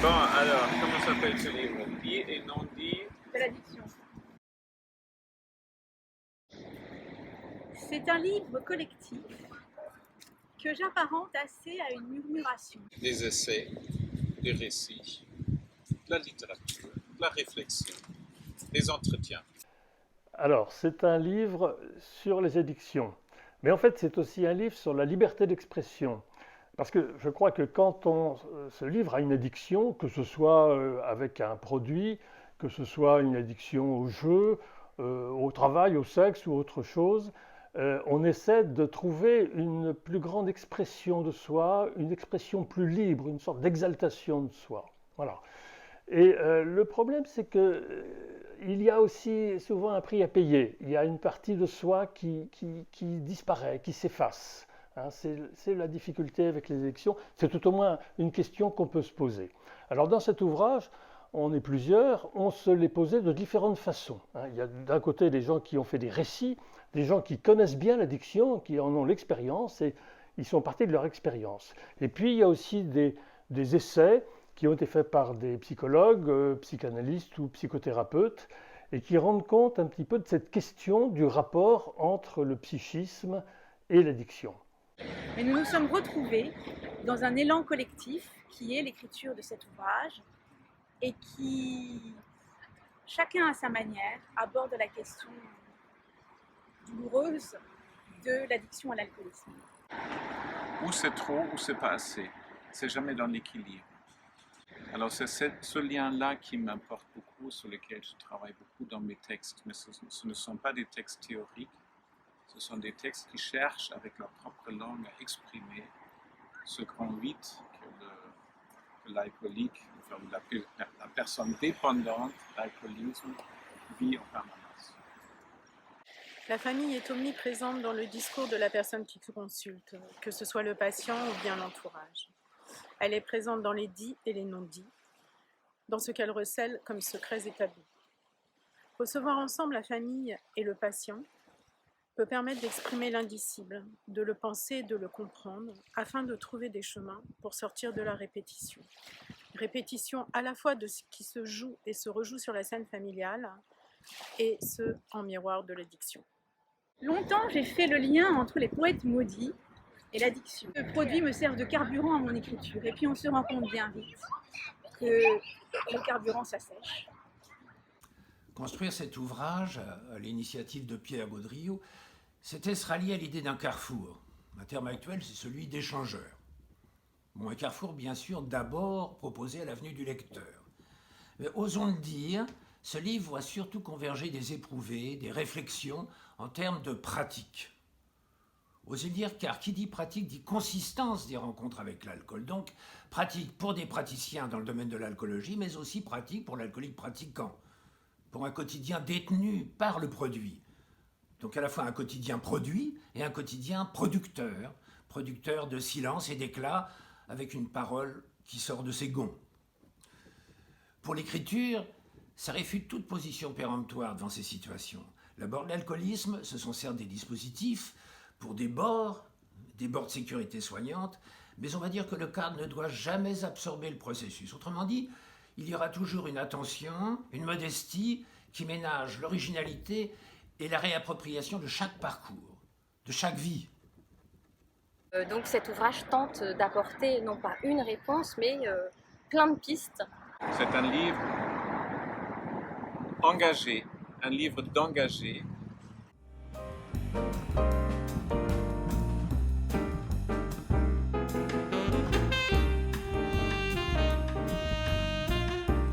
Bon, alors, comment s'appelle ce livre? Dit et non dit. De l'addiction. C'est un livre collectif que j'apparente assez à une murmuration. Des essais, des récits, de la littérature, de la réflexion, des entretiens. Alors, c'est un livre sur les addictions. Mais en fait, c'est aussi un livre sur la liberté d'expression. Parce que je crois que quand on se livre à une addiction, que ce soit avec un produit, que ce soit une addiction au jeu, au travail, au sexe ou autre chose, on essaie de trouver une plus grande expression de soi, une expression plus libre, une sorte d'exaltation de soi. Voilà. Et le problème, c'est que il y a aussi souvent un prix à payer. Il y a une partie de soi qui disparaît, qui s'efface. Hein, c'est la difficulté avec les élections. C'est tout au moins une question qu'on peut se poser. Alors dans cet ouvrage, on est plusieurs, on se les posait de différentes façons. Hein. Il y a d'un côté des gens qui ont fait des récits, des gens qui connaissent bien l'addiction, qui en ont l'expérience et ils sont partis de leur expérience. Et puis il y a aussi des essais qui ont été faits par des psychologues, psychanalystes ou psychothérapeutes, et qui rendent compte un petit peu de cette question du rapport entre le psychisme et l'addiction. Mais nous nous sommes retrouvés dans un élan collectif qui est l'écriture de cet ouvrage et qui, chacun à sa manière, aborde la question douloureuse de l'addiction à l'alcoolisme. Ou c'est trop ou c'est pas assez. C'est jamais dans l'équilibre. Alors c'est ce lien-là qui m'importe beaucoup, sur lequel je travaille beaucoup dans mes textes, mais ce ne sont pas des textes théoriques, ce sont des textes qui cherchent avec leur propre langue à exprimer ce grand vide que l'alcoolique, enfin, la personne dépendante d'alcoolisme vit en permanence. La famille est omniprésente dans le discours de la personne qui consulte, que ce soit le patient ou bien l'entourage. Elle est présente dans les dits et les non-dits, dans ce qu'elle recèle comme secrets établis. Recevoir ensemble la famille et le patient peut permettre d'exprimer l'indicible, de le penser et de le comprendre, afin de trouver des chemins pour sortir de la répétition. Répétition à la fois de ce qui se joue et se rejoue sur la scène familiale, et ce, en miroir de l'addiction. Longtemps, j'ai fait le lien entre les poètes maudits et l'addiction. Ce produit me sert de carburant à mon écriture, et puis on se rend compte bien vite que le carburant s'assèche. Construire cet ouvrage, à l'initiative de Pierre Baudrillot, c'était se rallier à l'idée d'un carrefour. Un terme actuel, c'est celui d'échangeur. Bon, un carrefour, bien sûr, d'abord proposé à l'avenue du lecteur. Mais osons le dire, ce livre voit surtout converger des éprouvés, des réflexions en termes de pratique. Osez le dire, car qui dit pratique dit consistance des rencontres avec l'alcool. Donc, pratique pour des praticiens dans le domaine de l'alcoolologie, mais aussi pratique pour l'alcoolique pratiquant, pour un quotidien détenu par le produit. Donc à la fois un quotidien produit et un quotidien producteur, producteur de silence et d'éclat, avec une parole qui sort de ses gonds. Pour l'écriture, ça réfute toute position péremptoire devant ces situations. L'alcoolisme, ce sont certes des dispositifs pour des bords de sécurité soignante, mais on va dire que le cadre ne doit jamais absorber le processus. Autrement dit, il y aura toujours une attention, une modestie qui ménage l'originalité et la réappropriation de chaque parcours, de chaque vie. Donc cet ouvrage tente d'apporter non pas une réponse, mais plein de pistes. C'est un livre engagé, un livre d'engagé